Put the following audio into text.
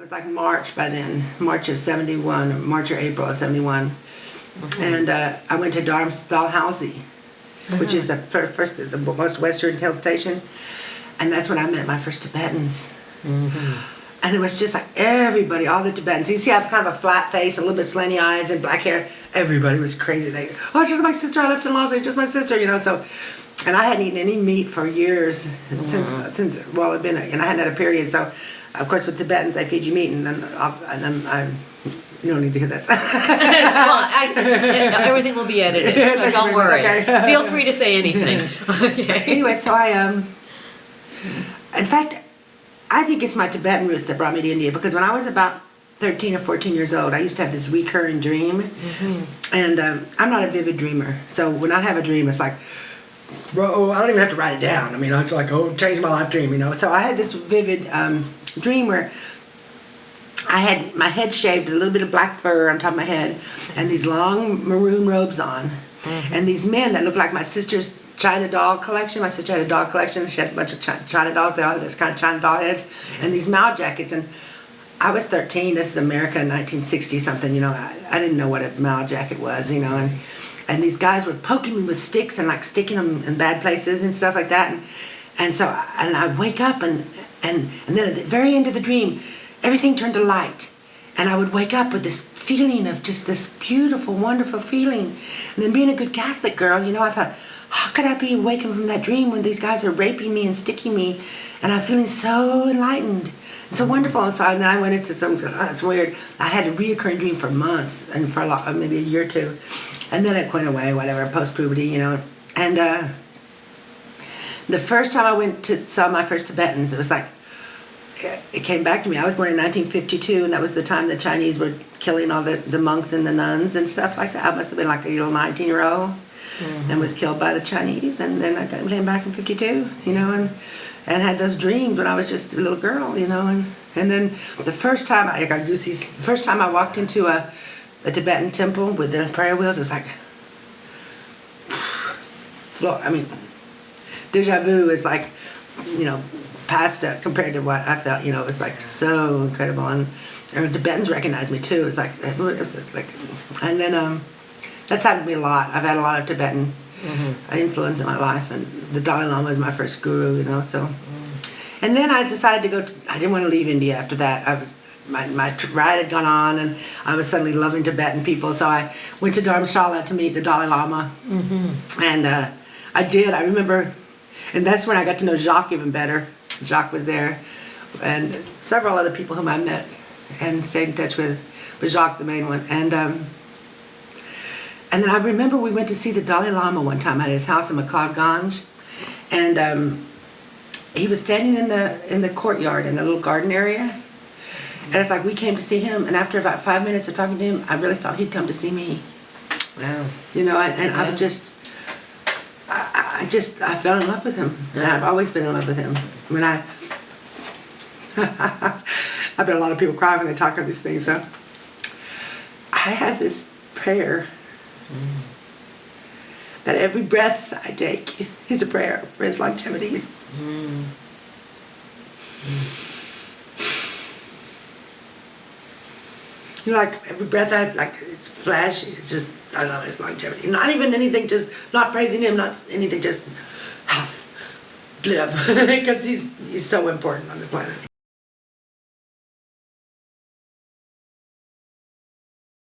was like March by then, March of 71, or March or April of 71. And I went to Dalhousie, which is the most western hill station. And that's when I met my first Tibetans. And it was just like everybody, all the Tibetans. You see, I have kind of a flat face, a little bit slanty eyes, and black hair. Everybody was crazy. They, oh, just my sister. I left in Los Angeles, just my sister, you know. So, and I hadn't eaten any meat for years since well, it'd been, and I hadn't had a period. So, of course, with Tibetans, they feed you meat, and then you don't need to hear that. Well, everything will be edited, so don't worry. Okay. Feel free to say anything. Okay. Anyway, so in fact, I think it's my Tibetan roots that brought me to India, because when I was about 13 or 14 years old, I used to have this recurring dream. And I'm not a vivid dreamer. So when I have a dream, it's like, bro, I don't even have to write it down. I mean, it's like, oh, change my life dream, you know. So I had this vivid dream where I had my head shaved, a little bit of black fur on top of my head, and these long maroon robes on. And these men that looked like my sister's China doll collection. My sister had a doll collection. She had a bunch of China dolls. They all had this kind of China doll heads and these Mao jackets. And I was 13. This is America in 1960 something. You know, I didn't know what a Mao jacket was. You know, and these guys were poking me with sticks and like sticking them in bad places and stuff like that. And so I'd wake up and then at the very end of the dream, everything turned to light. And I would wake up with this feeling of just this beautiful, wonderful feeling. And then being a good Catholic girl, you know, I thought, how could I be awakened from that dream when these guys are raping me and sticking me, and I'm feeling so enlightened and so wonderful? And so then I went into it's weird. I had a reoccurring dream for months, and for maybe a year or two, and then it went away, whatever, post-puberty, you know. And the first time I went to saw my first Tibetans, it was like, it came back to me. I was born in 1952, and that was the time the Chinese were killing all the monks and the nuns and stuff like that. I must have been like a little 19-year-old. And was killed by the Chinese, and then I came back in 52, you know, and had those dreams when I was just a little girl, you know, and then the first time I got goosies. The first time I walked into a Tibetan temple with the prayer wheels, it was like, I mean, deja vu is like, you know, past that compared to what I felt, you know. It was like so incredible, and the Tibetans recognized me too. It was like, and then that's happened to me a lot. I've had a lot of Tibetan influence in my life, and the Dalai Lama was my first guru, you know. So, and then I decided to go. I didn't want to leave India after that. My ride had gone on, and I was suddenly loving Tibetan people. So I went to Dharamshala to meet the Dalai Lama, and I did. I remember, and that's when I got to know Jacques even better. Jacques was there, and several other people whom I met and stayed in touch with, but Jacques the main one, and then I remember we went to see the Dalai Lama one time at his house in McLeod-Ganj, and he was standing in the courtyard in the little garden area, and it's like we came to see him, and after about 5 minutes of talking to him, I really thought he'd come to see me. Wow. You know, and I fell in love with him, and I've always been in love with him. I mean, I bet a lot of people cry when they talk about these things, so I have this prayer that every breath I take is a prayer for his longevity. You know, like every breath I like, it's flash. It's just, I love his longevity. Not even anything, just not praising him, not anything, just live, because he's so important on the planet.